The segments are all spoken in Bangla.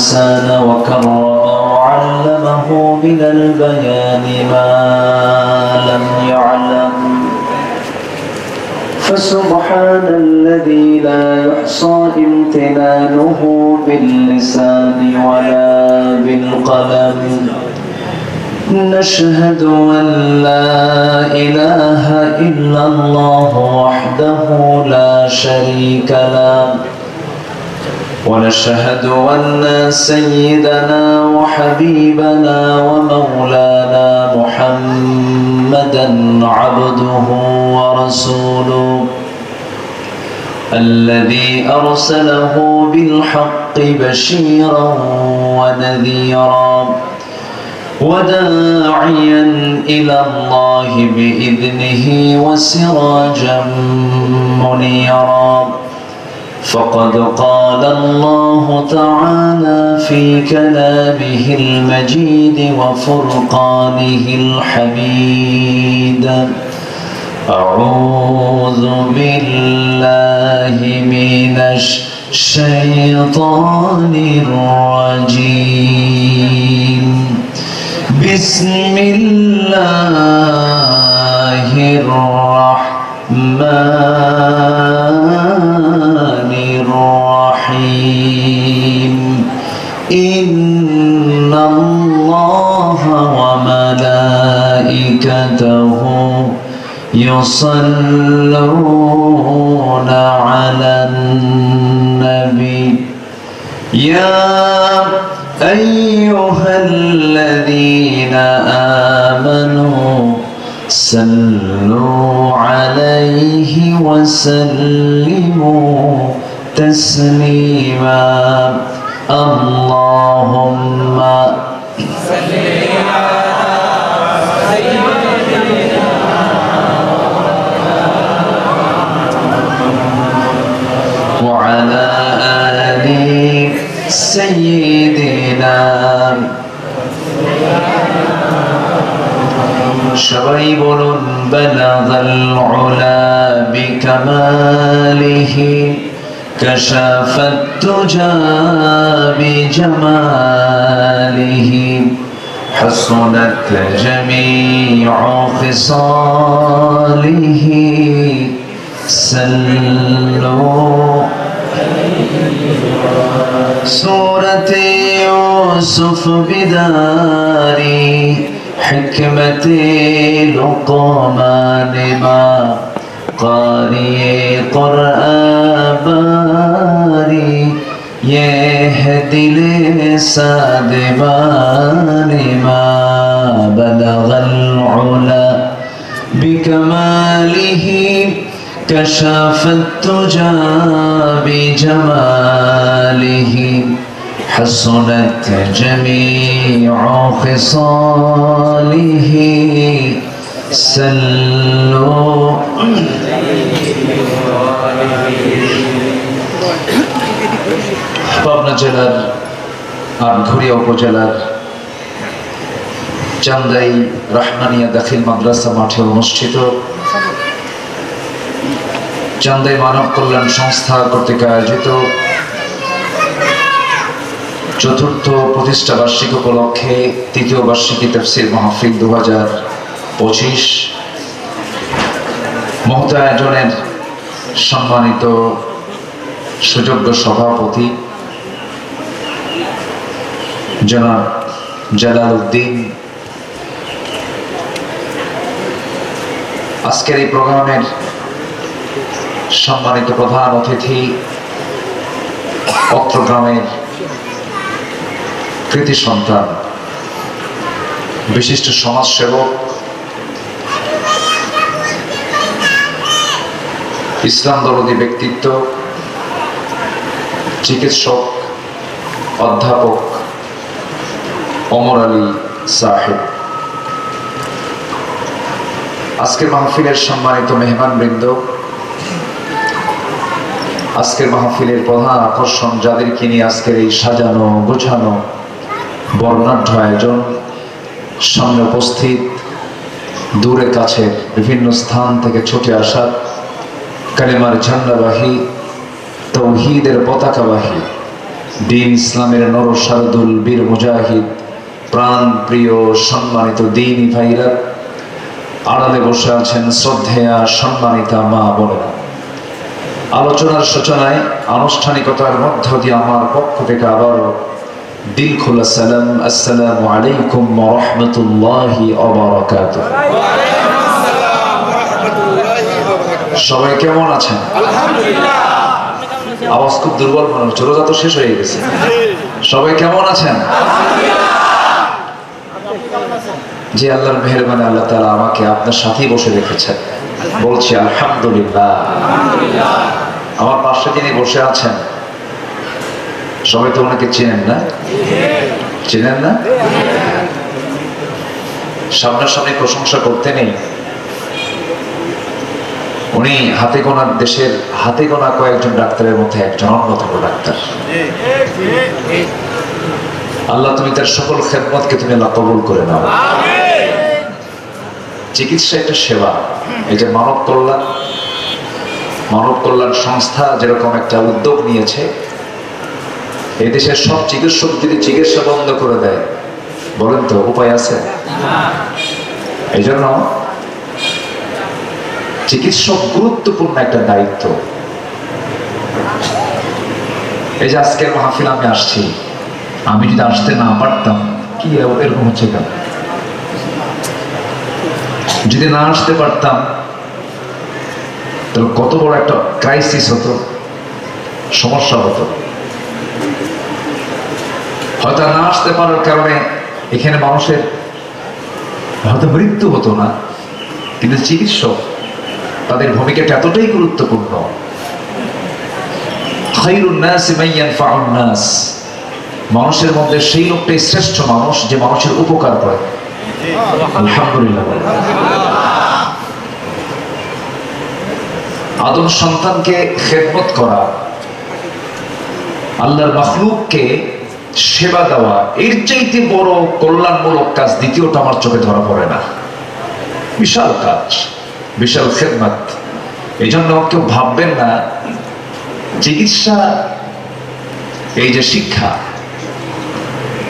الإنسان وكرمه وعلمه من البيان ما لم يعلم فسبحان الذي لا يحصى امتنانه باللسان ولا بالقلم نشهد أن لا إله إلا الله وحده لا شريك له ونشهد أن سيدنا وحبيبنا ومولانا محمدا عبده ورسوله الذي أرسله بالحق بشيرا ونذيرا وداعيا إلى الله بإذنه وسراجا منيرا فقد قال الله تعالى في كلامه المجيد وفرقانه الحميد أعوذ بالله من الشيطان الرجيم بسم الله الرحمن الرحيم إن الله وملائكته يصلون على النبي يا أيها الذين آمنوا صلوا عليه وسلموا تسليما اللهم صل على سيدنا وعلى آل سيدنا সবাই বলুন بلغ العلا بكماله كشف الدجى بجماله حسنت جميع خصاله صلوا سورة يوسف بداري حكمة لقمان ما قارئ قرآن باري يهدي لسادمان ما بلغ العلا بكماله كشف الدجى بجماله حسنت جميع خصاله صلوا পাবনা জেলার আটঘরিয়া উপজেলার চান্দাই রহমানিয়া দাখিল মাদ্রাসা মাঠে অনুষ্ঠিত চান্দাই মানব কল্যাণ সংস্থা কর্তৃক আয়োজিত চতুর্থ প্রতিষ্ঠা বার্ষিক উপলক্ষে তৃতীয় বার্ষিকী তাফসীর মাহফিল 2025 মহৎ আয়োজনের সম্মানিত সুযোগ্য সভাপতি জনাব জালাল উদ্দিন, আজকের এই প্রোগ্রামের সম্মানিত প্রধান অতিথি অত্র গ্রামের কৃতি সন্তান, বিশিষ্ট সমাজসেবক, ইসলাম দরদী ব্যক্তিত্ব, চিকিৎসক, অধ্যাপক ওমর আলী সাহেব, আজকের মাহফিলের সম্মানিত মেহমানবৃন্দ, আজকের মাহফিলের প্রধান আকর্ষণ যাদেরকে নিয়ে আজকের এই সাজানো গোছানো বর্ণাঢ্য আয়োজন, সামনে উপস্থিত দূরে কাছে বিভিন্ন স্থান থেকে ছুটে আসা কালেমার ঝান্ডাবাহী, তৌহিদের পতাকাবাহী দিন ইসলামের নরসারদুল বীর মুজাহিদ, প্রাণ প্রিয় সম্মানিত দিনী ভাইরা, আড়ালে বসে আছেন শ্রদ্ধেয়া সম্মানিতা মা বোনেরা। আলোচনার সূচনায় আনুষ্ঠানিকতার মধ্য দিয়ে আমার পক্ষ থেকে আবারও দিল খোলা সালাম, আসসালামু আলাইকুম ওয়া রাহমাতুল্লাহি ওয়া বারাকাতুহু। সবাই কেমন আছেন? আলহামদুলিল্লাহ। আওয়াজ খুব দুর্বল মনে হচ্ছে, রোজা তো শেষ হয়ে গেছে। সবাই কেমন আছেন? যে আল্লাহর মেহেরবানি, আল্লাহ তাআলা আমাকে আপনার সাথেই বসে রেখেছেন, বলছি আলহামদুলিল্লাহ। আমার পাশে যিনি বসে আছেন সবাই তো ওনাকে চেনেন না? চেনেন না? সামনাসামনি প্রশংসা করতে নেই। উনি হাতে গোনা, দেশের হাতে গোনা কয়েকজন ডাক্তারের মধ্যে একজন অন্যতম ডাক্তার। আল্লাহ তুমি তার সকল খেদমতকে তুমি আল্লাহ কবুল করে নাও। চিকিৎসা একটা সেবা। এই যে মানব কল্যাণ সংস্থা যেরকম একটা উদ্যোগ নিয়েছে, এই দেশের সব চিকিৎসক যদি চিকিৎসা বন্ধ করে দেয়, বলেন তো উপায় আছে? এই জন্য চিকিৎসক গুরুত্বপূর্ণ একটা দায়িত্ব। এই যে আজকের মাহফিল আমি আসছি, আমি যদি আসতে না পারতাম, কি এরকম হচ্ছে কেন? যদি না আসতে পারতাম তাহলে কত বড় একটা ক্রাইসিস হতো, সমস্যা হতো। হয়তো না আসতে পারার কারণে এখানে মানুষের হয়তো মৃত্যু হতো না, কিন্তু চিকিৎসক তাদের ভূমিকাটা এতটাই গুরুত্বপূর্ণ। খায়রুন নাস মান ইয়ানফাউন নাস, মানুষের মধ্যে সেই লোকটাই শ্রেষ্ঠ মানুষ যে মানুষের উপকার করে। আলহামদুলিল্লাহ। আদম সন্তানকে খেদমত করা, আল্লাহর মাখলুককে সেবা দেওয়া, এর চাইতে বড় কল্যাণমূলক কাজ দ্বিতীয়টা আমার চোখে ধরা পড়ে না। বিশাল কাজ, বিশাল খেদমত। এই জন্য কেউ ভাববেন না চিকিৎসা, এই যে শিক্ষা,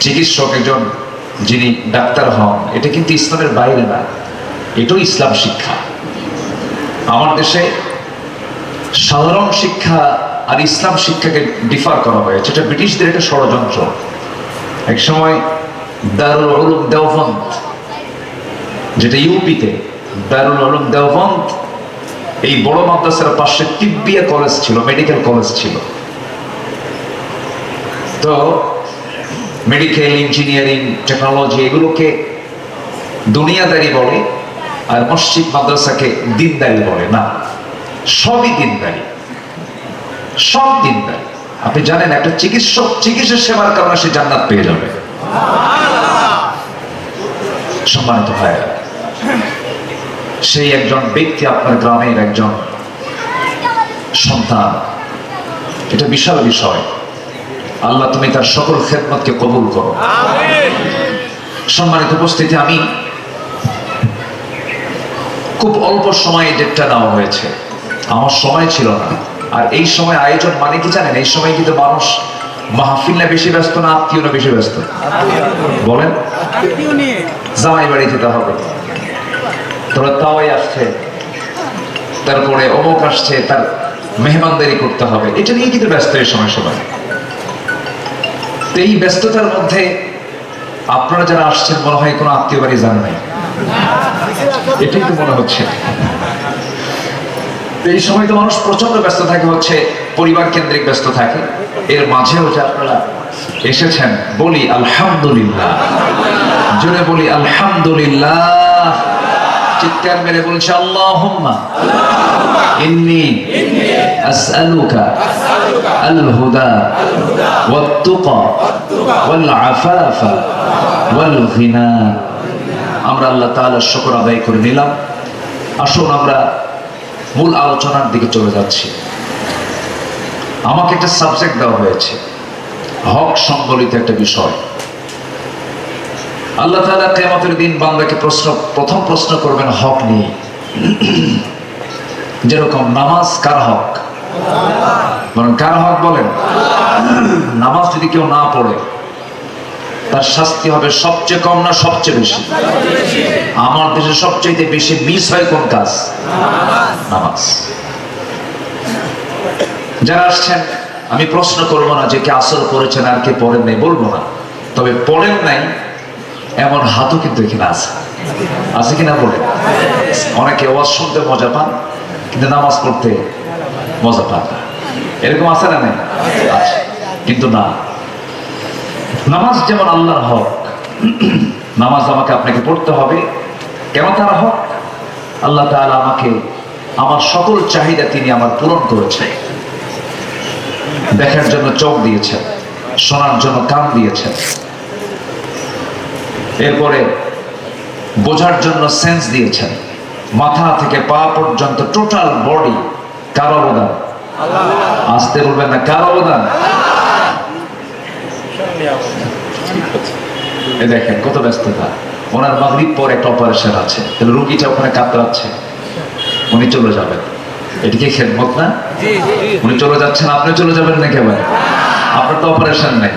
চিকিৎসক একজন যিনি ডাক্তার হন, এটা কিন্তু ইসলামের বাইরে না, এটাও ইসলাম শিক্ষা। আমার দেশে সাধারণ শিক্ষা আর ইসলাম শিক্ষাকে ডিফার করা হয়েছে। এটা ব্রিটিশদের একটা ষড়যন্ত্র। এক সময় দারুল উলুম দেওবন্দ, যেটা ইউপিতে, দারুল উলুম দেওবন্দ, এই বড় মাদ্রাসার পাশে তিব্বিয়া কলেজ ছিল, মেডিকেল কলেজ ছিল। তো মেডিকেল, ইঞ্জিনিয়ারিং, টেকনোলজি এগুলোকে দুনিয়াদারি বলে, আর মসজিদ মাদ্রাসাকে দিনদারি বলে না। সবই দিনদারি, সব দিনদারি। আপনি জানেন একটা চিকিৎসক চিকিৎসা সেবার কারণে সে জান্নাত পেয়ে যাবে। সম্মানিত ভাইরা, সেই একজন ব্যক্তি আপনার গ্রামের একজন সন্তান, এটা বিশাল বিষয়। আল্লাহ তুমি তার সকল খেদমতকে কবুল করো। সম্মানিত উপস্থিতি, আমি খুব অল্প সময়ে ডেটটা নেওয়া হয়েছে, আমার সময় ছিল না। আর এই সময় আয়োজন মানে কি জানেন? এই সময় কিন্তু মানুষ মাহফিল না বেশি ব্যস্ত, না আত্মীয় না বেশি ব্যস্ত? বলেন। জামাই বাড়ি যেতে হবে, তোরা তাওয়াই আসছে, তারপরে অমুক আসছে, তার মেহমানদারি করতে হবে, এটা নিয়ে কিন্তু ব্যস্ত এই সময় সবাই। তো এই ব্যস্ততার মধ্যে আপনারা যারা আসছেন মনে হয় কোনো আত্মীয় বাড়ি যান নাই, এটাই তো মনে হচ্ছে। এই সময় তো মানুষ প্রচন্ড ব্যস্ত থাকে, হচ্ছে পরিবার কেন্দ্রিক ব্যস্ত থাকে। এর মাঝেও যে আপনারা এসেছেন, বলি আলহামদুলিল্লাহ, জোরে বলি আলহামদুলিল্লাহ, চিৎকার মেরে বলছে আল্লাহুম্মা ইন্নী আসআলুকা আল হুদা ওয়াত তুকা ওয়াল আফাফা ওয়াল গিনা। আমরা আল্লাহ তাআলার শুকর আদায় করে নিলাম। আসুন আমরা মূল আলোচনার দিকে চলে যাচ্ছি। আমাকে একটা সাবজেক্ট দেওয়া হয়েছে, হক সম্বলিত একটা বিষয়। আল্লাহ তাআলা কিয়ামতের দিন বান্দাকে প্রথম প্রশ্ন করবেন হক নিয়ে। যেরকম নামাজ কার হক? বলেন কার হক? বলেন নামাজ যদি কেউ না পড়ে তার শাস্তি হবে সবচেয়ে কম না সবচেয়ে বেশি? আমার দেশে সবচেয়ে বেশি মিস হয় কোন কাজ? নামাজ। যারা আসছেন আমি প্রশ্ন করব না যে কে আসর পড়েছেন আর কে পড়েন নাই, বলবো না। তবে পড়েন নাই এমন হাতও কিন্তু এখানে আছে, আছে কিনা বলে? অনেকে ওয়াজ শুনতে মজা পান কিন্তু নামাজ পড়তে মজা পান না, এরকম আছে না? নেই? আছে। কিন্তু না, নামাজ যেমন আল্লাহর হক, নামাজ আমাকে আপনাকে পড়তে হবে। কেন তার হক? আল্লাহ তাআলা আমাকে আমার সকল চাহিদা তিনি আমার পূরণ করেছেন। দেখার জন্য চোখ দিয়েছেন, শোনার জন্য কান দিয়েছেন, এরপরে বোঝার জন্য সেন্স দিয়েছেন। মাথা থেকে পা পর্যন্ত টোটাল বডি কার অবদান? আসতে বলবেন না, কার অবদান? দেখেন কত ব্যস্ততা। ওনার মাগরিব পর একটা অপারেশন আছে, তাহলে রুগীটা ওখানে কাতরাচ্ছে, উনি চলে যাবেন। এটি কি খেদমত না? উনি চলে যাচ্ছেন, আপনি চলে যাবেন না কেবল? আপনার তো অপারেশন নেই।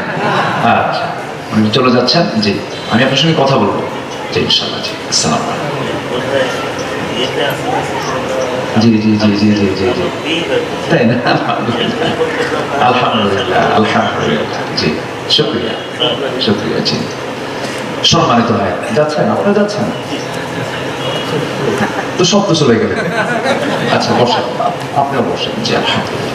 আচ্ছা, উনি চলে যাচ্ছেন। জি, আমি আপনার সঙ্গে কথা বলবো। জি ইনশাআল্লাহ। জি, আসসালামু আলাইকুম। জি জি জি জি জি জি জি, তাই না? আলহামদুলিল্লাহ আলহামদুলিল্লাহ। জি, শুকরিয়া শুকরিয়া। জি, সম্মানিত ভাই, যাচ্ছেন? আপনি যাচ্ছেন তো সব তো চলে গেলেন। আচ্ছা বসেন, আপনিও বসেন। জি আলহামদুলিল্লাহ।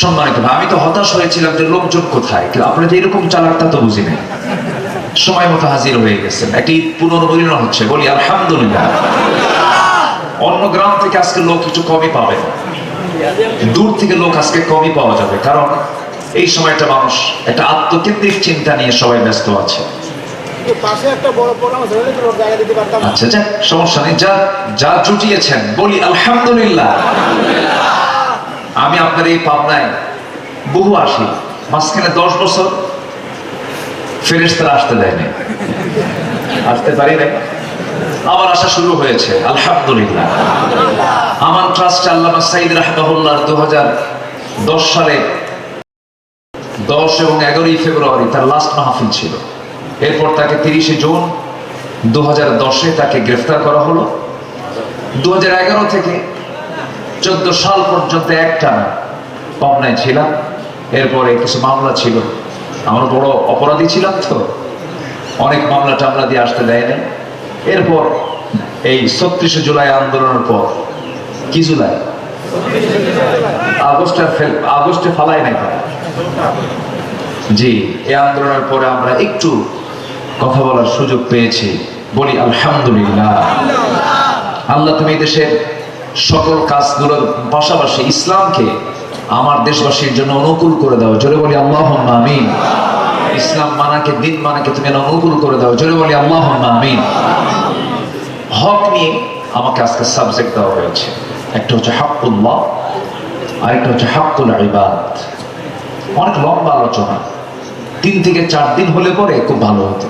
সম্মানিত ভাই, আমি তো হতাশ হয়েছিলাম যে লোকজন কোথায়, কিন্তু আপনারা যে এরকম চালাক তা তো বুঝি নাই। সময় মতো হাজির হয়ে গেছেন, একটি পুনর্মিলন হচ্ছে, বলি আলহামদুলিল্লাহ। অন্য গ্রাম থেকে আজকে লোক একটু কমই পাবে, দূর থেকে লোক আজকে কমই পাওয়া যাবে, কারণ এই সময়টা মানুষ একটা আত্মকেন্দ্রিক চিন্তা নিয়ে সবাই ব্যস্ত আছে। আচ্ছা যাক, সমস্যা নেই, যা যা জুটিয়েছেন বলি আলহামদুলিল্লাহ। আমি আপনার এই পাবনায় বহু আসি, মাঝখানে 10 বছর ফেরেশতারা আসতে দেয়নি, আসতে পারি নাই, আবার আসা শুরু হয়েছে আলহামদুলিল্লাহ। আমার ট্রাস্ট আল্লামা সাইদ রাহমাহুল্লাহ 2010 সালে 10 এবং 11 ফেব্রুয়ারি তার লাস্ট মাহফিল ছিল। এরপর তাকে 30 জুন 2010 তাকে গ্রেফতার করা হলো। 2011 থেকে 14 সাল পর্যন্ত একটানা পাবনায় ছিলাম। এরপরে কিছু মামলা ছিল, আমরা বড় অপরাধী ছিলাম তো অনেক মামলা টামলা দিয়ে আসতে দেয় না। এরপর এই 36 জুলাই আন্দোলনের পর, কি জুলাই? আগস্টে ফালাই নাই তারা। জি, এই আন্দোলনের পরে আমরা একটু কথা বলার সুযোগ পেয়েছি, বলি আলহামদুলিল্লাহ। আল্লাহ তুমি দেশের সকল কাজগুলোর পাশাপাশি ইসলামকে আমার দেশবাসীর জন্য অনুকূল করে দাও, জোরে বলি আল্লাহুম্মা আমিন। ইসলাম মানাকে, দিন মানাকে তুমি অনুকূল করে দাও, জোরে বলি আল্লাহুম্মা আমিন। হক নিয়ে আমাকে আজকে সাবজেক্ট দেওয়া হয়েছে, একটা হচ্ছে হাক্কুল্লাহ, আরেকটা হচ্ছে হাক্কুল ইবাদ। অনেক লম্বা আলোচনা, 3 থেকে 4 দিন হলে পরে খুব ভালো হতো।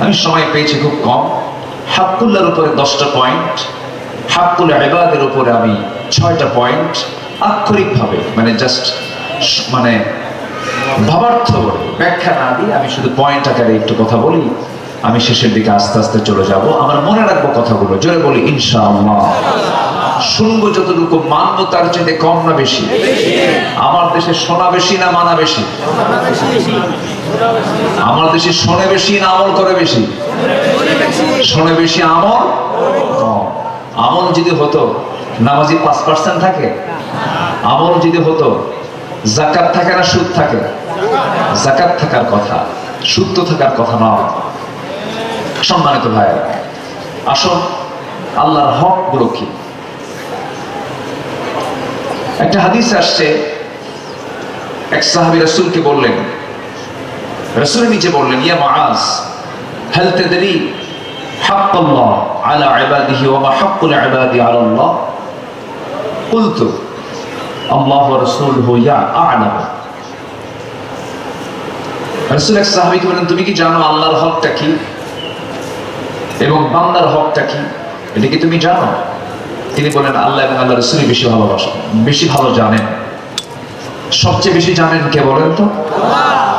আমি সময় পেয়েছি খুব কম। হাক্কুল্লাহর উপরে 10টা পয়েন্ট, হাক্কুল ইবাদের উপরে আমি 6টা পয়েন্ট আক্ষরিকভাবে, মানে জাস্ট মানে ভাবার্থ বলে ব্যাখ্যা না দিয়ে আমি শুধু পয়েন্ট আকারে একটু কথা বলি। আমি শেষের দিকে আস্তে আস্তে চলে যাব, আমার মনে রাখবো কথাগুলো, জোরে বলি ইনশাআল্লাহ। শুনবো যতটুকু, মানবো তার চেয়ে কম না বেশি? আমার দেশে শোনা বেশি না মানা বেশি? আমার দেশে শোনে বেশি না আমল করে বেশি? শোনে বেশি, আমল কম। আমল যদি হতো নামাজি 5% থাকে, আমল যদি হতো যাকাত থাকে না সুদ থাকে? যাকাত থাকার কথা, সুদ তো থাকার কথা নয়। সম্মানিত ভাই, আসুন আল্লাহর হক গুলো কি। একটা হাদিস আসছে, এক সাহাবী রাসূলকে বললেন, রাসূল নিজে বললেন, ইয়া মুআজ হাল তাদরি হাক্কাল্লাহ আলা ইবাদিহি ওয়া মা হাক্কুল ইবাদি আলা আল্লাহ? কুলতু আল্লাহু ওয়া রাসূলুহু আ'লাম। রাসূল এক সাহাবীকে বললেন, তুমি কি জানো আল্লাহর হকটা কি এবং বান্দার হকটা কি? এটা কি তুমি জানো? তিনি বলেন, আল্লাহ এবং আল্লাহর রাসূল বেশি ভালোবাসেন, বেশি ভালো জানেন। সবচেয়ে বেশি জানেন কে বলেন তো?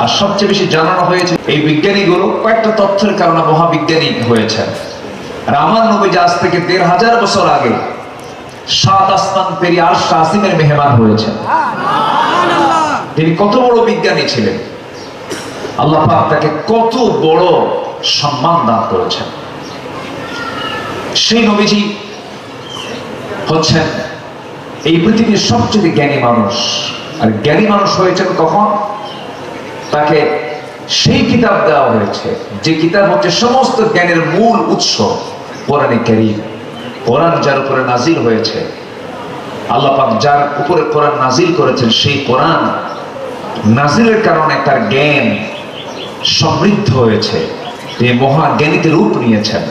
আর সবচেয়ে বেশি জানানো হয়েছে এই বিজ্ঞানীগুলো কয়েকটা তথ্যের কারণে মহাবিজ্ঞানী হয়েছেন। আর আমার নবী আজ থেকে ১৫০০ বছর আগে ৭ আসমান পেরিয়ে আরশ আসিমের মেহমান হয়েছেন। তিনি কত বড় বিজ্ঞানী ছিলেন, আল্লাহ পাক তাকে কত বড় সম্মান দান করেছেন। সেই নবীজি হচ্ছেন এই পৃথিবীর সবচেয়ে জ্ঞানী মানুষ। আর জ্ঞানী মানুষ হয়েছেন কখন? তাকে সেই কিতাব দেওয়া হয়েছে যে কিতাব হচ্ছে সমস্ত জ্ঞানের মূল উৎস, কোরআনে কারীম। কোরআন যার উপরে নাজিল হয়েছে, আল্লাহ পাক যার উপরে কোরআন নাজিল করেছেন, সেই কোরআন নাজিলের কারণে তার জ্ঞান সমৃদ্ধ হয়েছে, তিনি মহাজ্ঞানীতে রূপ নিয়েছেন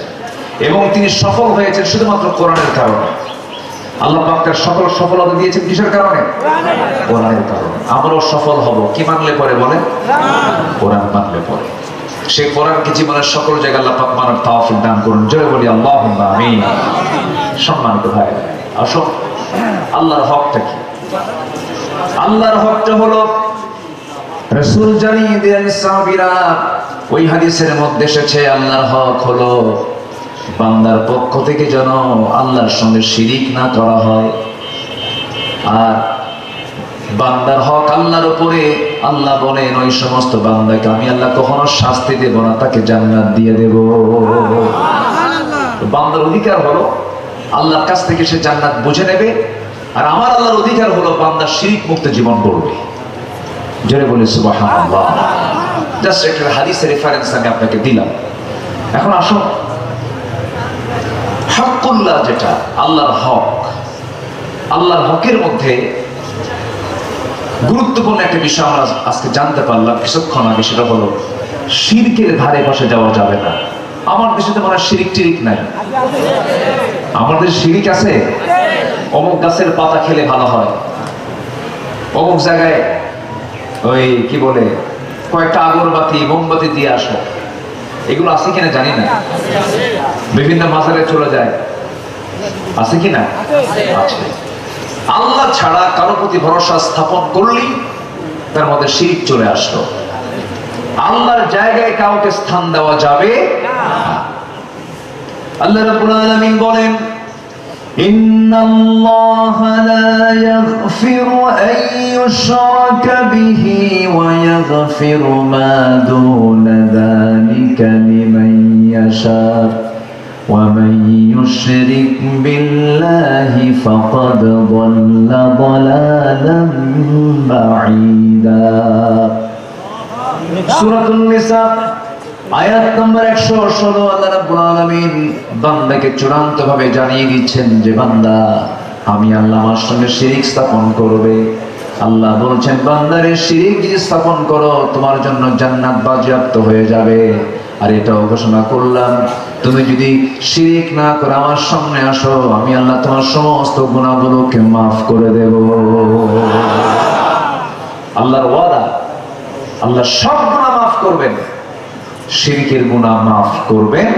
এবং তিনি সফল হয়েছেন শুধুমাত্র কোরআনের কারণে। আল্লাহ পাক তার সকল সফলতা দিয়েছেন কিসের কারণে? কোরআনের কারণে। আমরাও সফল হব কি মানলে পরে? বলেন, কোরআন মানলে পরে। সেই কোরআনকে জীবনের সকল জায়গায় আল্লাহ পাক মানার তৌফিক দান করুন। জোরে বলি আল্লাহুম্মা আমিন। সম্মানিত ভাই, আসো আল্লাহর হকটা কি? আল্লাহর হকটা হলো রাসূল জানিয়ে দিলেন সাহাবীরা, ওই হাদিসের মধ্যে এসেছে আল্লাহর হক হলো বান্দার পক্ষ থেকে যেন আল্লাহর সঙ্গে শিরিক না করা হয়। আর বান্দার হক আল্লাহর উপরে, আল্লাহ বলেন ওই সমস্ত বান্দাকে আমি আল্লাহ কখনো শাস্তি দেব না, তাকে জান্নাত দিয়ে দেব। বান্দার অধিকার হলো আল্লাহর কাছ থেকে সে জান্নাত বুঝে নেবে, আর আমার আল্লাহর অধিকার হলো বান্দা শিরিক মুক্ত জীবন গড়বে। জোরে বলি সুবহানাল্লাহ। জাস্ট একটা হাদিসের রেফারেন্স আমি আপনাকে দিলাম। এখন আসুন হকুল্লাহ, যেটা আল্লাহর হক, আল্লাহর হকের মধ্যে গুরুত্বপূর্ণ একটা বিষয় আমরা আজকে জানতে পারলাম কিছুক্ষণ আগে, সেটা হলো শিরকের ধারে পাশে যাওয়া যাবে না। আমার দেশে তো মনে হয় শিরিক টিরিক নাই। আমাদের শিরিক আছে, অমুক গাছের পাতা খেলে ভালো হয়, অমুক জায়গায় ওই কি বলে কয়েকটা আগরবাতি মোমবাতি দিয়ে আসো, এগুলো আছে কিনা জানি না। বিভিন্ন মাজারে চলে যায়, আছে কিনা? আছে। আল্লাহ ছাড়া কারো প্রতি ভরসা স্থাপন করলেই তার মধ্যে শিরিক চলে আসলো। আল্লাহর জায়গায় কাউকে স্থান দেওয়া যাবে না। আল্লাহ রাব্বুল আলামিন বলেন, ইন্নাল্লাহা লা ইয়াগফিরু আন ইউশরাকা বিহি ওয়া ইয়াগফিরু মা দুনা যালিকা লিমান ইয়াশা ওয়া মান ইউশরিক বিল্লাহি ফাকাদ দাল্লা দালালান বাঈদা। সূরাতুন নিসা আয়াত নম্বর 116। আল্লাহ রাব্বুল আলামিন বান্দাকে চূড়ান্তভাবে জানিয়ে দিচ্ছেন যে বান্দা, আমি আল্লাহ আমার সঙ্গে শিরিক স্থাপন করবে। আল্লাহ বলছেন, বান্দারে শিরিক যদি স্থাপন করো তোমার জন্য জান্নাত বাজেয়াপ্ত হয়ে যাবে। আর এটাও ঘোষণা করলাম, তুমি যদি শিরিক না করে আমার সামনে আসো, আমি আল্লাহ তোমার সমস্ত গুনাহগুলোকে মাফ করে দেব। আল্লাহর ওয়াদা, আল্লাহ সব গুনাহ মাফ করবেন, শিরিকের গুনাহ মাফ করবেন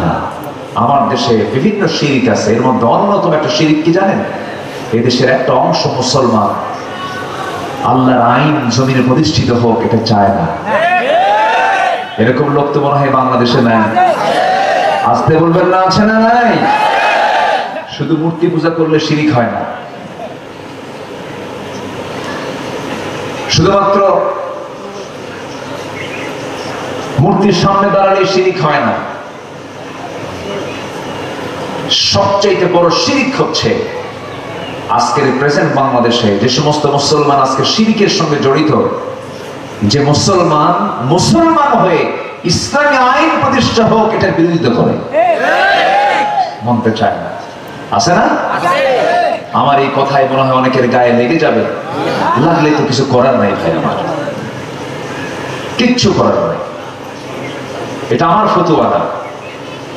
না। আমার দেশে বিভিন্ন শিরিক আছে, এর মধ্যে অন্যতম একটা শিরিক কি জানেন? এই দেশের একটা অংশ মুসলমান আল্লাহর আইন জমিনে প্রতিষ্ঠিত হোক এটা চায় না। এরকম লোক তো মনে হয় বাংলাদেশে নাই। আসতে বলবেন না, আছে না নাই? শুধু মূর্তি পূজা করলে শিরিক হয় না, শুধুমাত্র মূর্তির সামনে দাঁড়ালে শিরিক হয় না। সবচেয়ে বড় শিরিক হচ্ছে আজকের প্রেজেন্ট বাংলাদেশে যে সমস্ত মুসলমান আজকে শিরিকের সঙ্গে জড়িত, যে মুসলমান হয়ে ইসলামী আইন প্রতিষ্ঠা হোক এটার বিরোধিতা করে, মানতে চায় না। আছে না? আমার এই কথাই মনে হয় অনেকের গায়ে লেগে যাবে। লাগলে তো কিছু করার নাই ভাই, আমার কিচ্ছু করার নাই। এটা আমার ফতুয়া না,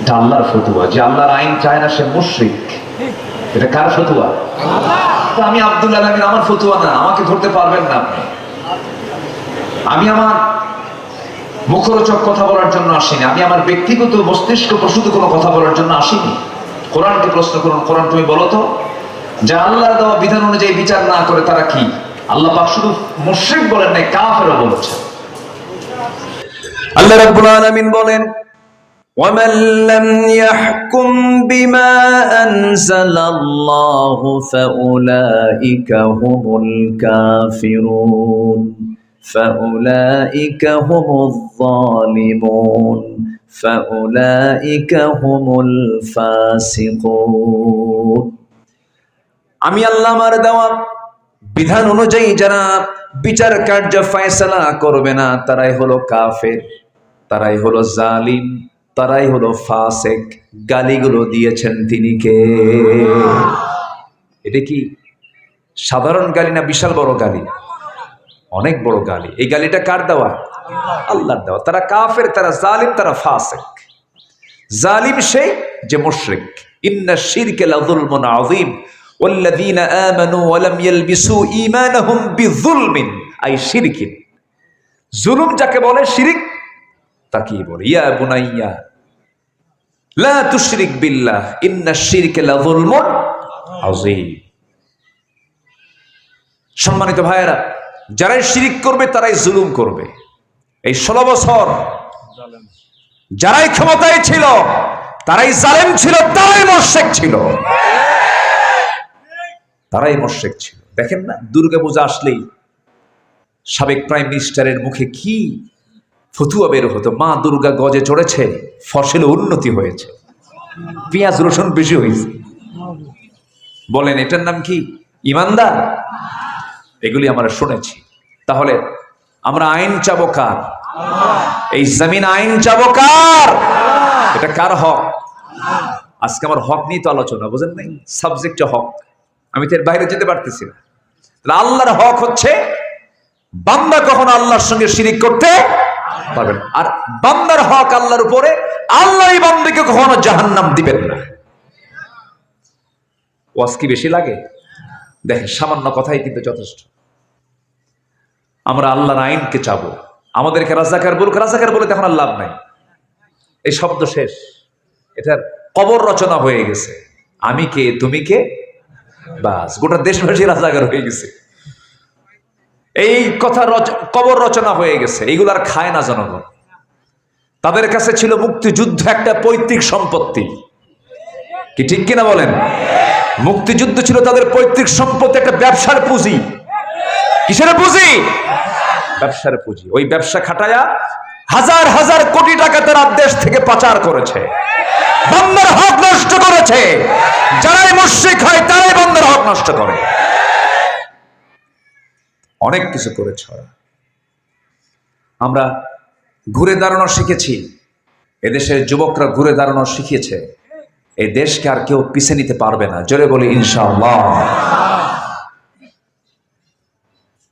এটা আল্লাহর ফতুয়া। যে আল্লাহর আইন চায় না সে মুশরিক। এটা কার ফতুয়া? আমি আব্দুল আলামিন, আমার ফতুয়া না, আমাকে ধরতে পারবেন না আপনি। আমি আমার মুখরোচক কথা বলার জন্য আসিনি, আমি আমার ব্যক্তিগত মস্তিষ্ক প্রসূত কোনো কথা বলার জন্য আসিনি। কোরআনকে প্রশ্ন করুন, কোরআন তুমি বলো তো, যে আল্লাহর দেওয়া বিধান অনুযায়ী বিচার না করে তারা কি? আল্লাহ পাক শুধু মুশরিক বলেন নাই, কাফেরও বলেছেন। আল্লাহ রাব্বুল আলামিন বলেন, وَمَن لَّمْ يَحْكُم بِمَا أَنزَلَ اللَّهُ فَأُولَٰئِكَ هُمُ الْكَافِرُونَ فَأُولَٰئِكَ هُمُ الظَّالِمُونَ فَأُولَٰئِكَ هُمُ الْفَاسِقُونَ। আমি আল্লাহ আমার দেওয়া বিধান অনুযায়ী যারা বিচার কার্য ফয়সালা করবে না, তারাই হলো কাফের, তারাই হলো জালিম, তারাই হলো ফাসিক। গালিগুলো দিয়েছেন তিনি কে? এটা কি সাধারণ গালি না বিশাল বড় গালি? অনেক বড় গালি। এই গালিটা কার দেওয়া? আল্লাহর দেওয়া। তারা কাফের, তারা জালিম, তারা ফাসিক। জালিম সেই যে মুশরিক। ইন্না শিরকা লাযুলমুন আযীম ওয়াল্লাযীনা আমানু ওয়া লাম ইয়ালবিসু ঈমানাহুম বিযুলমিন আই শিরকিন। জুলুম যাকে বলে, শিরিক তাকেই বলে। ইয়া বুনাইয়া লা তুশরিক বিল্লাহ ইন্না শিরকা লাযুলমুন আযীম। সম্মানিত ভাইয়েরা, যারাই শিরিক করবে তারাই জুলুম করবে। এই 16 বছর যারাই ক্ষমতায় ছিল তারাই জালেম ছিল, তারাই মুশরিক ছিল, তারাই মুশরিক ছিল। দেখেন না, দুর্গা পূজা আসলেই সাবেক প্রাইম মিনিস্টারের মুখে কি ফতুয়া বের হতো, মা দুর্গা গজে চড়েছে, ফসলে উন্নতি হয়েছে, পেঁয়াজ রসুন বেশি হয়েছে। বলেন এটার নাম কি ইমানদার? এগুলি আমরা শুনেছি। তাহলে আমরা আইন চাবো কার? এই জমিন আইন চাবো কার? এটা কার হক? আজকে আমার হক নিয়ে তো আলোচনা, বুঝেন নাই? সাবজেক্টে হক, আমি তো এর বাইরে যেতে পারতেছি না। আল্লাহর হক হচ্ছে বান্দা কখনো আল্লাহর সঙ্গে শিরিক করতে পারবে না। আর বান্দার হক আল্লাহর উপরে, আল্লাহ এই বান্দাকে কখনো জাহান্নাম দিবেন না। ওয়াজ কি বেশি লাগে? দেখেন, সামান্য কথাই কিন্তু যথেষ্ট। আমরা আল্লাহর আইনকে চাবো। আমাদেরকে রাজাকার বলুক, রাজাকার বলে তখন আর লাভ নাই, এই শব্দ শেষ। এটার কবর রচনা হয়ে গেছে। আমি কে, তুমি কে, বাস গোটা দেশবাসী রাজাকার হয়ে গেছে। এই কথা কবর রচনা হয়ে গেছে। এইগুলো আর খায় না জনগণ। তাদের কাছে ছিল মুক্তিযুদ্ধ একটা পৈতৃক সম্পত্তি, কি ঠিক কিনা বলেন? মুক্তিযুদ্ধ ছিল তাদের পৈতৃক সম্পত্তি, একটা ব্যবসার পুঁজি। কিসের পুঁজি? ব্যবসার পুঁজি। ওই ব্যবসা খাটায়া হাজার হাজার কোটি টাকা তারা দেশ থেকে পাচার করেছে, বান্দার হক নষ্ট করেছে। যারাই মুশরিক হয় তারাই বান্দার হক নষ্ট করে। অনেক কিছু করেছে ওরা। আমরা ঘুরে দাঁড়ানো শিখেছি, এদেশের যুবকরা ঘুরে দাঁড়ানো শিখেছে। এই দেশকে আর কেউ পিছে নিতে পারবে না, জোরে বলি ইনশাআল্লাহ।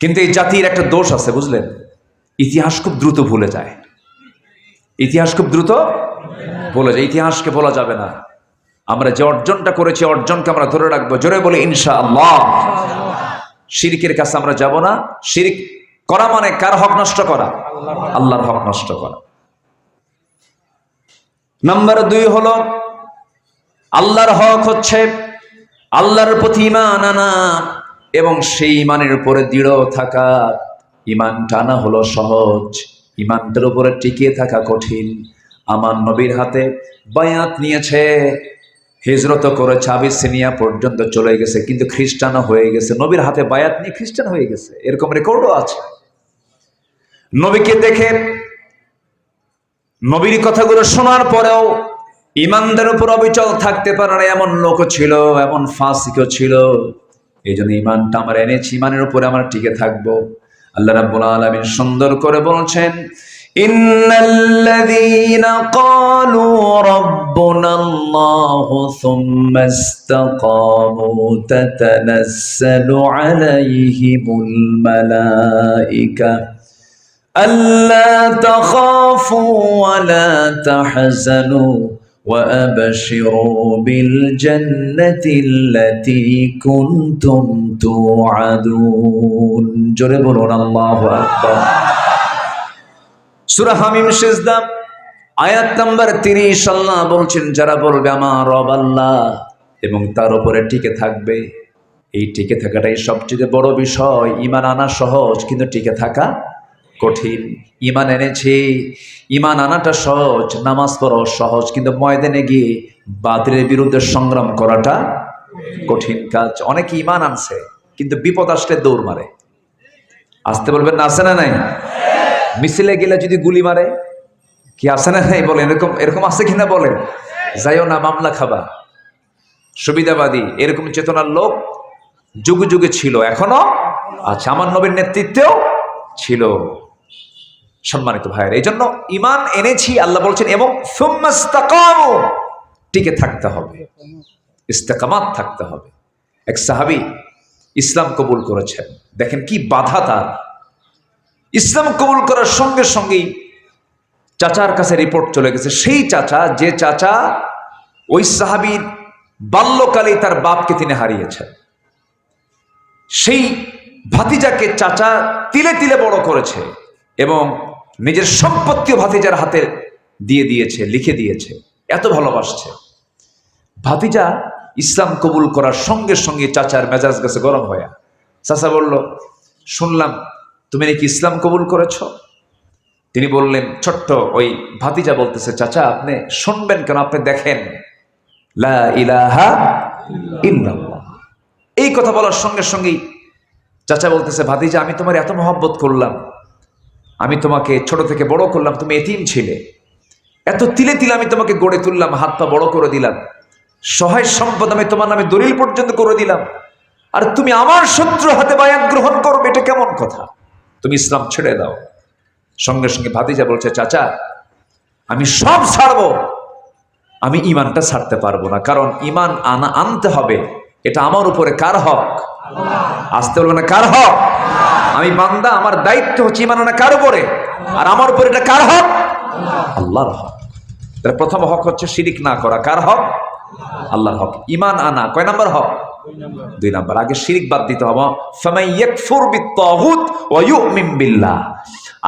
কিন্তু এই জাতির একটা দোষ আছে, বুঝলেন? ইতিহাস খুব দ্রুত ভুলে যায়। ইতিহাস খুব দ্রুত ভুলে যায়। ইতিহাসকে বলা যাবে না। আমরা যে অর্জনটা করেছি, অর্জনকে আমরা ধরে রাখবো, জোরে বলি ইনশাআল্লাহ। শিরকের কাছে আমরা যাব না। শিরক করা মানে কার হক নষ্ট করা? আল্লাহর হক নষ্ট করা। নাম্বার 2 হলো আল্লাহর হক হচ্ছে আল্লাহর প্রতি ঈমান আনা এবং সেই ঈমানের উপরে দৃঢ় থাকা। ঈমান টানা হলো সহজ, ঈমানটার উপরে টিকিয়ে থাকা কঠিন। আমার নবীর হাতে বায়াত নিয়েছে, হিজরত করেছে, আবিসিনিয়া পর্যন্ত চলে গেছে, কিন্তু খ্রিস্টানও হয়ে গেছে। নবীর হাতে বায়াত নিয়ে খ্রিস্টান হয়ে গেছে, এরকম রেকর্ডও আছে। নবীকে দেখে, নবীর কথাগুলো শোনার পরেও ঈমানদের উপর অবিচল থাকতে পারে না এমন লোকও ছিল, এমন ফাসিকও ছিল। এই জন্য ঈমানটা আমরা এনেছি, ঈমানের উপরে আমরা টিকে থাকবো। আল্লাহ রাব্বুল আলামিন সুন্দর করে বলছেন, ইন্নাল্লাযীনা ক্বালু রাব্বুনাল্লাহু সুম্মা ইসতাকামু তাতানাজ্জালু আলাইহিমুল মালাঈকা আল্লা তাখাফু ওয়া লা তাহজানু وأبشروا بالجنة التي كنتم توعدون জোরে বলুন আল্লাহু আকবার। সূরা হামিম সিজদা আয়াত নাম্বার 30 আল্লাহ বলছেন, যারা বলবে আমার রব আল্লাহ এবং তার উপরে টিকে থাকবে, এই টিকে থাকাটাই সবচেয়ে বড় বিষয়। ঈমান আনা সহজ, কিন্তু টিকে থাকা কঠিন। ঈমান এনেছি, ঈমান আনাটা সহজ, নামাজ পড়া সহজ, কিন্তু ময়দানে গিয়ে বাতিলের বিরুদ্ধে সংগ্রাম করাটা কঠিন কাজ। অনেকে ঈমান আনছে কিন্তু বিপদ আসলে দৌড় মারে। আসতে বলবেন না, আছে না নাই? মিছিলে গেলে যদি গুলি মারে, কি আছে না নাই বলেন? এরকম এরকম আছে কিনা বলেন? যাইও না, মামলা খাবা। সুবিধাবাদী এরকম চেতনার লোক যুগে যুগে ছিল, এখনো আচ্ছা, আমার নবীর নেতৃত্বেও ছিল। সম্মানিত ভাইয়ের, এই জন্য ঈমান এনেছি আল্লাহ বলছেন, এবং সুম্মাস্তাকামু, টিকে থাকতে হবে, ইস্তেকামাত থাকতে হবে। এক সাহাবী ইসলাম কবুল করেছেন, দেখেন কি বাধা তার। ইসলাম কবুল করার সঙ্গে সঙ্গেই চাচার কাছে রিপোর্ট চলে গেছে। সেই চাচা, যে চাচা ওই সাহাবীর বাল্যকালে তার বাপকে তিনি হারিয়েছেন, সেই ভাতিজাকে চাচা তিলে তিলে বড় করেছে এবং নিজের সম্পত্তিও ভাতিজার হাতে দিয়ে দিয়েছে, লিখে দিয়েছে, এত ভালোবাসছে। ভাতিজা ইসলাম কবুল করার সঙ্গে সঙ্গে চাচার মেজাজ গেছে গরম হয়ে। চাচা বলল, শুনলাম তুমি নাকি ইসলাম কবুল করেছ। তিনি বললেন, ছোট্ট ওই ভাতিজা বলতেছে, চাচা আপনি শুনবেন কেন, আপনি দেখেন লা ইলাহা ইল্লাল্লাহ। এই কথা বলার সঙ্গে সঙ্গেই চাচা বলতেছে, ভাতিজা আমি তোমার এত মহব্বত করলাম, আমি তোমাকে ছোট থেকে বড় করলাম, তুমি এতিম ছিলে, এত তিলে তিলে আমি তোমাকে গড়ে তুললাম, হাত পা বড় করে দিলাম, সহায় সম্পদ আমি তোমার নামে দলিল পর্যন্ত করে দিলাম, আর তুমি আমার শত্রু হাতে বায়াত গ্রহণ করবে, এটা কেমন কথা? তুমি ইসলাম ছেড়ে দাও। সঙ্গে সঙ্গে ভাতিজা বলছে, চাচা আমি সব ছাড়বো, আমি ঈমানটা ছাড়তে পারবো না, কারণ ঈমান আনতে হবে, এটা আমার উপরে কার হক? আসতে বলবো না, কার হক? আমি বান্দা, আমার দায়িত্ব হচ্ছে ঈমান আনা কার উপরে, আর আমার উপরে এটা কার হক? আল্লাহর হক। তাহলে প্রথম হক হচ্ছে শিরিক না করা। কার হক? আল্লাহর হক। ঈমান আনা কয় নাম্বার হক? 2 নাম্বার। আগে শিরিক বাদ দিতে হবে। ফামান ইয়াকফুর বিত-তাগুত ওয়া ইউমিন বিল্লাহ,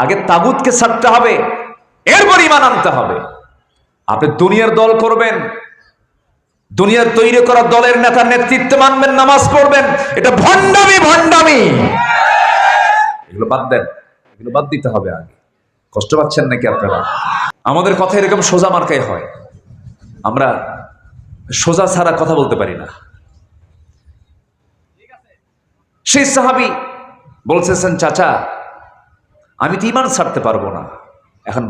আগে তাগুতকে ছাড়তে হবে, এরপর ঈমান আনতে হবে। আপনি দুনিয়ার দল করবেন, দুনিয়ার তৈরি করা দলের নেতার নেতৃত্বে মানবেন, নামাজ পড়বেন, এটা ভণ্ডামি, ভণ্ডামি। এগুলো বাদ দেন, এগুলো বাদ দিতে হবে। আগে কষ্ট পাচ্ছেন নাকি আপনারা? আমাদের কথা এরকম সোজা মার্কাই হয়, আমরা সোজা ছাড়া কথা বলতে পারি না। সেই সাহাবী বলতেছেন, চাচা আমি তো ঈমান ছাড়তে পারবো না। এখন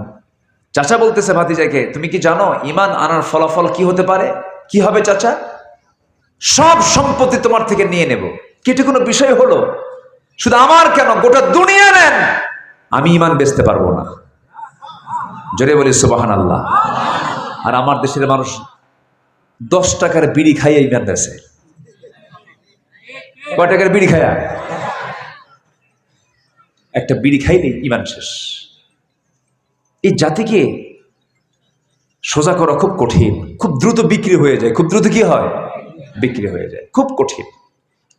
চাচা বলতেছে ভাতিজাকে, তুমি কি জানো ঈমান আনার ফলাফল কি হতে পারে? কি হবে চাচা? সব সম্পত্তি তোমার থেকে নিয়ে নেব। কি এটা কোনো বিষয় হলো? শুধু আমার কেন, গোটা দুনিয়া নেন, আমি ঈমান বেচতে পারবো না। জোরে বলি সুবহানাল্লাহ। আর আমার দেশের মানুষ 10 টাকার বিড়ি খাইয়ে ঈমান বেচে। কয় টাকার বিড়ি খায়া? একটা বিড়ি খাইলেই ঈমান শেষ। এই জাতিকে সোজা করা খুব কঠিন, খুব দ্রুত বিক্রি হয়ে যায়। খুব দ্রুত কি হয়? বিক্রি হয়ে যায়, খুব কঠিন।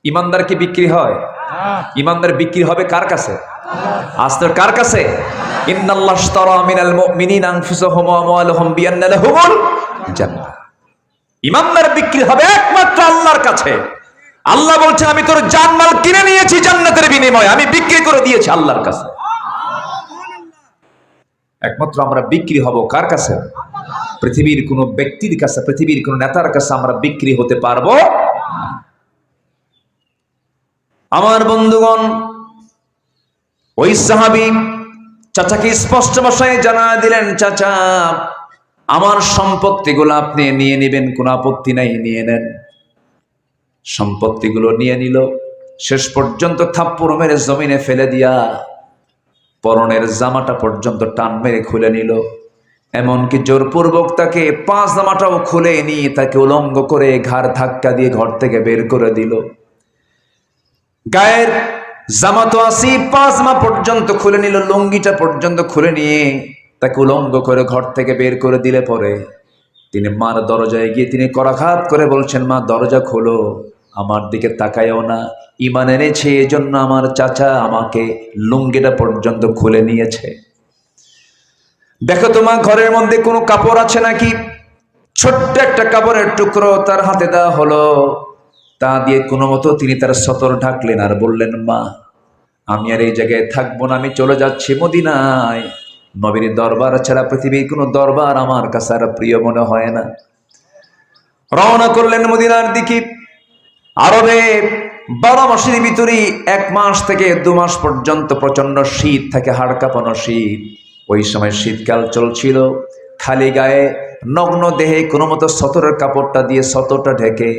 ইমানদার কি বিক্রি হয়? ইমানদার বিক্রি হবে কার কাছে? আস্তে কার কাছে? ইন্নাল্লাহ ইশতারা মিনাল মুমিনিনা আনফুসাহুম ওয়া আমওয়ালাহুম বিআন্না লাহুমুল জান্নাহ। ইমানদার বিক্রি হবে একমাত্র আল্লাহর কাছে। আল্লাহ বলছেন, আমি তোর জানমাল কিনে নিয়েছি জান্নাতের বিনিময়ে, আমি বিক্রি করে দিয়েছি আল্লাহর কাছে। একমাত্র আমরা বিক্রি হব কার কাছে? পৃথিবীর কোন ব্যক্তির কাছে, পৃথিবীর কোন নেতার কাছে আমরা বিক্রি হতে পারবো? আমার বন্ধুগণ, ওই সাহাবী চাচাকে স্পষ্ট ভাষায় জানা দিলেন, চাচা আমার সম্পত্তিগুলো আপনি নিয়ে নেবেন, কোনো আপত্তি নাই, নিয়ে নেন। সম্পত্তিগুলো নিয়ে নিল। শেষ পর্যন্ত থাপ্পড় মেরে জমিনে ফেলে দিয়া পরনের জামাটা পর্যন্ত টান মেরে খুলে নিল। এমনকি জোরপূর্বক তাকে পাঁচ জামাটাও খুলে নিয়ে তাকে উলঙ্গ করে ঘাড় ধাক্কা দিয়ে ঘর থেকে বের করে দিল। গায়ের জামা তো আসি, পাঁচমা পর্যন্ত খুলে নিল, লুঙ্গিটা পর্যন্ত খুলে নিয়ে তাকে উলঙ্গ করে ঘর থেকে বের করে দিলে পরে তিনি মার দরজায় গিয়ে তিনি করাঘাত করে বলছেন, মা দরজা খোলো, আমার দিকে তাকায়ও না, ঈমান এনেছে এজন্য আমার চাচা আমাকে লুঙ্গিটা পর্যন্ত খুলে নিয়েছে। দেখো তোমার ঘরের মধ্যে কোনো কাপড় আছে নাকি? ছোট্ট একটা কাপড়ের টুকরো তার হাতে দেওয়া হলো। তা দিয়ে কোনো মতো তিনি তার সতর ঢাকলেন আর বললেন, মা আমি আর এই জায়গায় থাকবো না, আমি চলে যাচ্ছি মদিনায়। নবীর দরবার ছাড়া পৃথিবীর কোনো দরবার আমার কাছে আর প্রিয় মনে হয় না। রওনা করলেন মদিনার দিকে। আরবে 12 মাসের ভিতরে 1 মাস থেকে 2 মাস পর্যন্ত প্রচন্ড শীত থাকে, হাড় কাঁপানো শীত। ওই সময় শীতকাল চলছিল। খালি গায়ে নগ্ন দেহে কোনো মতো সতরের কাপড়টা দিয়ে সতরটা ঢেকে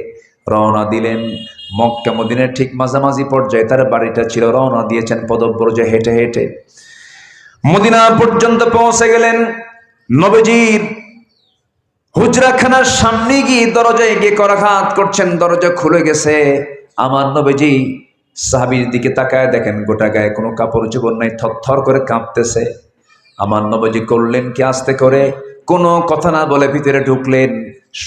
রওনা দিলেন। মক্কা মদিনার ঠিক মাঝামাঝি পর্যায়ে তার বাড়িটা ছিল। রওনা দিয়েছেন পদব্রজে হেঁটে হেঁটে। মদিনা পর্যন্ত পৌঁছে গেলেন। নবীজির হুজরাখানার সামনে গিয়ে দরজায় গিয়ে করাঘাত করছেন, দরজা খুলে গেছে। আমার নবীজি সাহাবীর দিকে তাকায় দেখেন গোটা গায়ে কোনো কাপড় চোপড় নাই, থরথর করে কাঁপতেছে। আমার নবীজি করলেন কি, আস্তে করে কোনো কথা না বলে ভিতরে ঢুকলেন।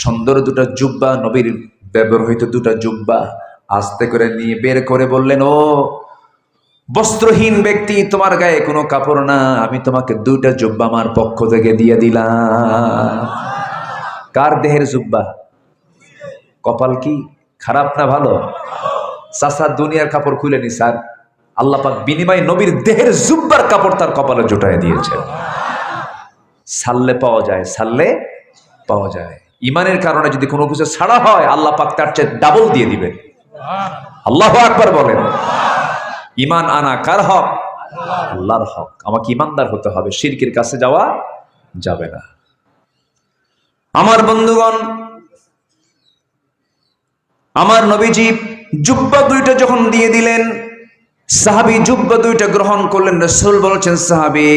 সুন্দর দুটো জুব্বা, নবীর ব্যবহৃত দুটো জুব্বা আস্তে করে নিয়ে বের করে বললেন, ও বস্ত্রহীন ব্যক্তি, তোমার গায়ে কোনো কাপড় না, আমি তোমাকে 2টা জুব্বা আমার পক্ষ থেকে দিয়ে দিলাম। কার দেহের জুব্বা? কপাল কি খারাপ না ভালো? চাচা দুনিয়ার কাপড় খুলেনি স্যার, আল্লাহ পাক বিনিময়ে নবীর দেহের জুব্বার কাপড় তার কপালে জোটায় দিয়েছে। সাল্লে পাওয়া যায়, সাল্লে পাওয়া যায়। ইমানের কারণে যদি কোনো কিছু ছাড়া হয়, আল্লাহ পাক তার চেয়ে ডাবল দিয়ে দিবেন। আল্লাহু আকবার বলেন। ইমান আনা কার হক? আল্লাহর হক। আমাকে ইমানদার হতে হবে, শিরকের কাছে যাওয়া যাবে না। আমার বন্ধুগণ, আমার নবীজি জুব্বা 2টা যখন দিয়ে দিলেন, সাহাবী জুব্বা 2টা গ্রহণ করলেন। রাসূল বলছেন, সাহাবী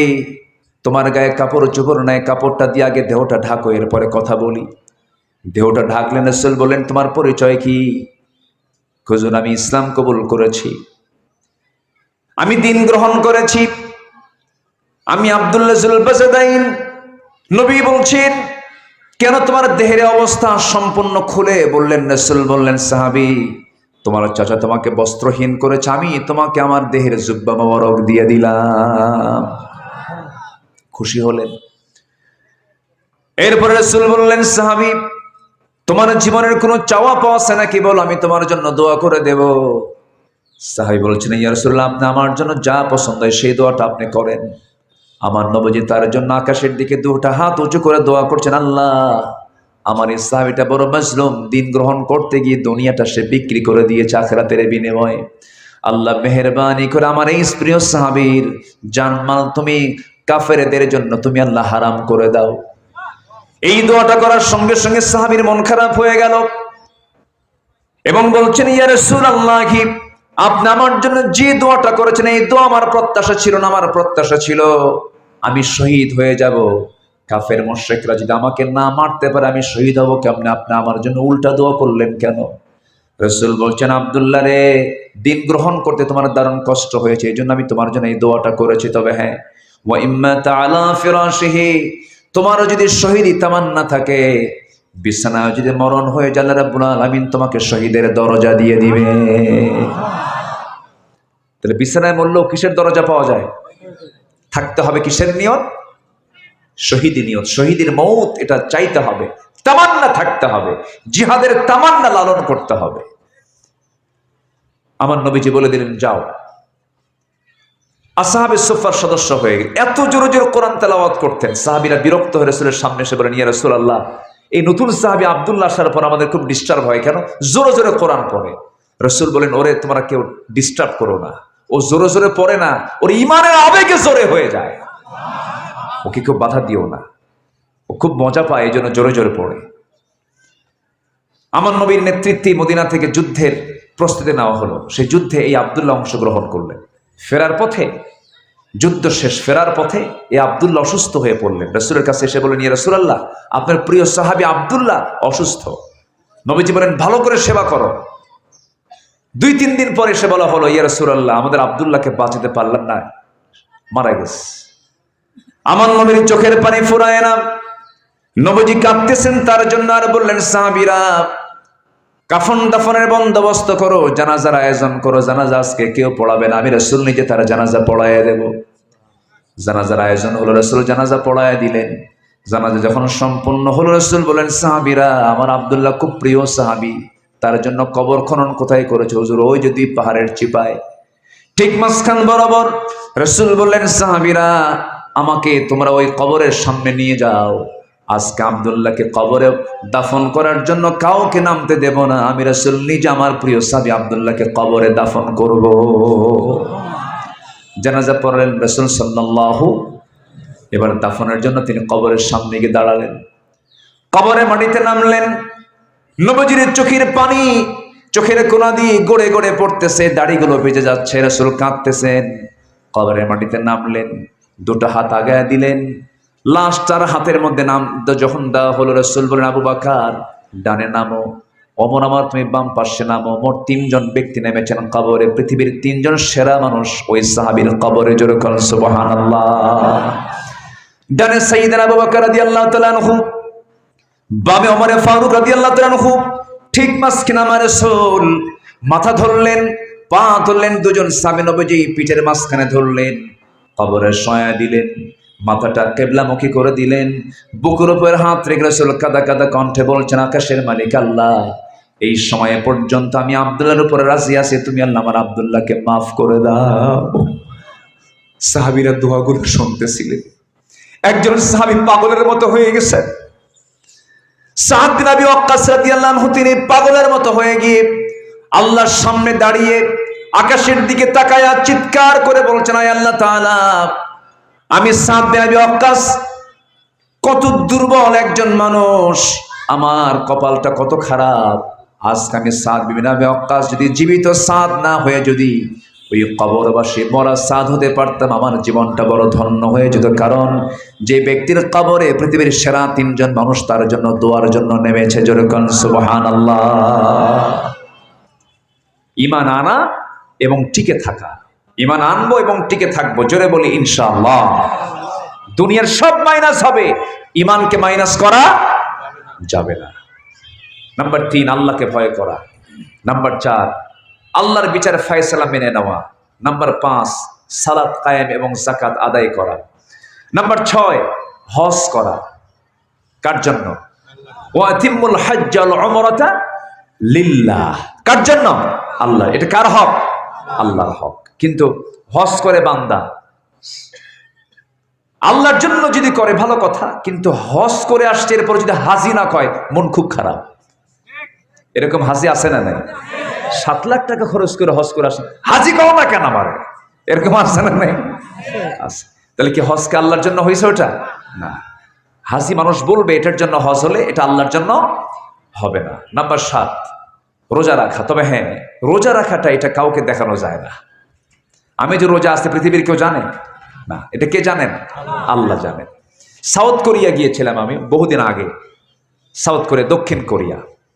তোমার গায়ে কাপড় চোপড় নাই, কাপড়টা দিয়ে আগে দেহটা ঢাকো, এরপরে কথা বলি। দেহটা ঢাকলেন। রাসূল বললেন, তোমার পরিচয় কি? খুঁজুন, আমি ইসলাম কবুল করেছি, আমি দিন গ্রহণ করেছি, আমি আব্দুল্লাহ জুলবাজাদাইন। নবী বলছেন, কেন তোমার দেহের অবস্থা সম্পূর্ণ খুলে? বললেন রাসূল বললেন, সাহাবী তোমার চাচা তোমাকে বস্ত্রহীন করেছে, আমি তোমাকে আমার দেহের জুব্বা মোবারক দিয়ে দিলাম। খুশি হলেন। এরপরে রাসূল বললেন, সাহাবী তোমার জীবনের কোনো চাওয়া পাওয়া আছে নাকি? বল, আমি তোমার জন্য দোয়া করে দেব। সাহাবী বলছেন, ইয়া রাসূলুল্লাহ, আপনি আমার জন্য যা পছন্দ হয় সেই দোয়াটা আপনি করেন। আমার নবীজি তার জন্য আকাশের দিকে 2টা হাত উঁচু করে দোয়া করছেন, আল্লাহ আমার এই সাহাবীটা বড় মাজলুম, দিন গ্রহণ করতে গিয়ে দুনিয়াটা সে বিক্রি করে দিয়েছে আখিরাতের বিনিময়ে। আল্লাহ মেহেরবানি করে আমার এই প্রিয় সাহাবীর জানমাল তুমি কাফেরদের জন্য তুমি আল্লাহ হারাম করে দাও। এই দোয়াটা করার সঙ্গে সঙ্গে সাহাবীর মন খারাপ হয়ে গেল এবং বলছেন, ইয়া রাসূলুল্লাহ, আপনি আমার জন্য যে দোয়াটা করেছেন এই দোয়া আমার প্রত্যাশা ছিল না। আমার প্রত্যাশা ছিল আমি শহীদ হয়ে যাব। কাফের মুশরিকরা যদি আমাকে না মারতে পারে আমি শহীদ হব কেমনে? আপনি আমার জন্য উল্টা দোয়া করলেন কেন? রাসূল বলছেন, আব্দুল্লাহ রে, দিন গ্রহণ করতে তোমার দারুণ কষ্ট হয়েছে, এই জন্য আমি তোমার জন্য এই দোয়াটা করেছি। তবে হ্যাঁ, ওয়া ইম্মা তাআলা ফিরাশিহি, তোমারও যদি শহীদি তামান্না থাকে, বিছানায় যদি মরণ হয়ে যায়, আল্লাহ রাব্বুল আলামিন তোমাকে শহীদের দরজা দিয়ে দিবে। তাহলে বিছানায় মরলেও কিসের দরজা পাওয়া যায়? থাকতে হবে কিসের নিয়ত? শহীদি নিয়ত, শহীদের মৌত, এটা চাইতে হবে, তামান্না থাকতে হবে, জিহাদের তামান্না লালন করতে হবে। আমার নবীজি বলে দিলেন, যাও। আসহাবে সুফার সদস্য হয়ে গেল। এত জোরে জোরে কোরআন তেলাওয়াত করতেন, সাহাবীরা বিরক্ত হয়ে রাসূলের সামনে এসে বলেন, ইয়া রাসূলুল্লাহ, এই নতুন সাহাবী আব্দুল্লাহ আসার পর আমাদের খুব ডিস্টার্ব হয়, কেন? জোরে জোরে কোরআন পড়ে। রাসূল বলেন, ওরে তোমরা কেউ ডিস্টার্ব করো না, ও জোরে জোরে পড়ে না, ওর ইমানের আবেগে জোরে হয়ে যায়, ওকে কেউ বাধা দিও না, ও খুব মজা পায়, এই জন্য জোরে জোরে পড়ে। আমার নবীর নেতৃত্বে মদিনা থেকে যুদ্ধের প্রস্তুতি নেওয়া হলো। সেই যুদ্ধে এই আব্দুল্লাহ অংশগ্রহণ করলেন। ফেরার পথে, যুদ্ধ শেষ, ফেরার পথে এই আব্দুল্লাহ অসুস্থ হয়ে পড়লেন। রাসূলের কাছে এসে বলেন, ইয়া রাসূলুল্লাহ, আপনার প্রিয় সাহাবী আব্দুল্লাহ অসুস্থ। নবীজি বলেন, ভালো করে সেবা করো। 2-3 দিন পরে এসে বলা হলো, ইয়া রাসূলুল্লাহ, আমাদের আব্দুল্লাহকে বাঁচাতে পারলাম না, মারা গেছে। আমার নবীর চোখের পানি ফুরায় না, নবীজি কাঁদতেছেন তার জন্য। আর বললেন, সাহাবীরা কাফন দাফনের বন্দোবস্ত করো, জানাজার আয়োজন করো, জানাজা আজকে কেউ পড়াবে না, আমি রাসূল নিজে তার জানাজা পড়াইয়া দেব। জানাজার আয়োজন হলো, রাসূল জানাজা পড়াইয়া দিলেন। জানাজা যখন সম্পূর্ণ হলো, রাসূল বলেন, সাহাবীরা আমার আব্দুল্লাহ খুব প্রিয় সাহাবী, তার জন্য কবর খনন কোথায় করেছে হুজুর? ওই যদি পাহাড়ের চিপায়, ঠিক মাঝখান বরাবর। রাসূল বললেন, সাহাবীরা আমাকে তোমরা ওই কবরের সামনে নিয়ে যাও। আজকে আব্দুল্লাহকে কবরে দাফন করার জন্য কাউকে নামতে দেব না। আমি রাসূল নিজে আমার প্রিয় সাহাবী আব্দুল্লাহকে কবরে দাফন করব। জানাজা পড়লেন রাসূল সাল্লাল্লাহু। এবার দাফনের জন্য তিনি কবরের সামনে গিয়ে দাঁড়ালেন, কবরে মাটিতে নামলেন। নবীজির চোখের পানি চোখের কোনা দিয়ে গড়ে গড়ে পড়তেছে, দাড়িগুলো ভিজে যাচ্ছে, রাসূল কাঁদতেছেন। কবরের মাটিতে নামলেন, দুটো হাত আগায় দিলেন, লাশ তার হাতের মধ্যে নাম যখন দেওয়া হলো, রাসূল বলেন, আবু বকর ডানে নামো, ওমর আমার তুমি বাম পাশে নামো। মোট 3 জন ব্যক্তি নেমেছেন কবরে। পৃথিবীর 3 জন সেরা মানুষ ওই সাহাবীর কবরে। জোরে বলেন সুবহানাল্লাহ। ডানে সাইয়েদনা আবু বকর রাদিয়াল্লাহু তাআলা আনহু, বামে ওমর ফারুক রাদিয়াল্লাহু তাআলা আনহু। ঠিক মাঝখানে আমার রাসূল মাথা ধরলেন, পা ধরলেন, দুজন সাহাবী নবীজি পিঠের মাঝখানে ধরলেন, কবরে শোয়া দিলেন, মাথাটা কিবলামুখী করে দিলেন, বুকের উপর হাত রেখে রাসূল কাঁদা কাঁদা কণ্ঠে বলছেন, আকাশের মালিক আল্লাহ, এই সময় পর্যন্ত আমি আব্দুল্লাহর উপরে রাজি আছি, তুমি আল্লাহ আমার আব্দুল্লাহকে মাফ করে দাও। সাহাবীরা দোয়াগুলো শুনতেছিলেন। একজন সাহাবী পাগলের মতো হয়ে গেছেন। সাদ বিন আবি ওয়াক্কাস রাদিয়াল্লাহু আনহু, তিনি পাগলের মতো হয়ে গিয়ে আল্লাহর সামনে দাঁড়িয়ে আকাশের দিকে তাকায়া চিৎকার করে বলছেন, আয় আল্লাহ তাআলা, আমি সাদ বিন আবি ওয়াক্কাস কত দুর্বল একজন মানুষ, আমার কপালটা কত খারাপ। আজকে আমি সাদ বিন আবি ওয়াক্কাস যদি জীবিত সাদ না হয়ে যদি ওই কবরবাসী মরা সাদ হতে পারতাম, আমার জীবনটা বড় ধন্য হয়ে যেত। কারণ যে ব্যক্তির কবরে পৃথিবীর সেরা 3 জন মানুষ তার জন্য দোয়ার জন্য নেমেছে। জোরে বলেন সুবহানাল্লাহ। ঈমান আনা এবং টিকে থাকা, ঈমান আনবো এবং টিকে থাকবো। জোরে বলি ইনশাআল্লাহ। দুনিয়ার সব মাইনাস হবে, ঈমানকে মাইনাস করা যাবে না। নাম্বার 3, আল্লাহকে ভয় করা। নাম্বার 4, আল্লাহর বিচার ফয়সালা মেনে নেওয়া। নাম্বার 5, সালাত কায়েম এবং যাকাত আদায় করা। নাম্বার 6, হজ করা। কার জন্য? ওয়াতিমুল হজ্জ ওয়াল উমরাতা লিল্লাহ। কার জন্য? আল্লাহ। এটা কার হক? আল্লাহর হক। কিন্তু হজ করে বান্দা আল্লাহর জন্য যদি করে ভালো কথা, কিন্তু হজ করে আসছে এরপর যদি হাজি না কয়, মন খুব খারাপ। এরকম হাজি আছে না নাই? 7 লাখ টাকা খরচ করে হজ করে আসে, হাজি কও না কেন আমার, এরকম আছে না নাই? আছে। তাহলে কি হজকে আল্লাহর জন্য হয়েছে ওটা? না। হাজি মানুষ বলবে এটার জন্য হজ হলে, এটা আল্লাহর জন্য হবে না। নাম্বার 7, রোজা রাখা। তবে হ্যাঁ, রোজা রাখাটা এটা কাউকে দেখানো যায় না। আমি যে রোজা আছে পৃথিবীর কেউ জানে না। এটা কে জানেন? আল্লাহ জানেন। সাউথ কোরিয়া গিয়েছিলাম আমি বহুদিন আগে, সাউথ কোরিয়া, দক্ষিণ কোরিয়া।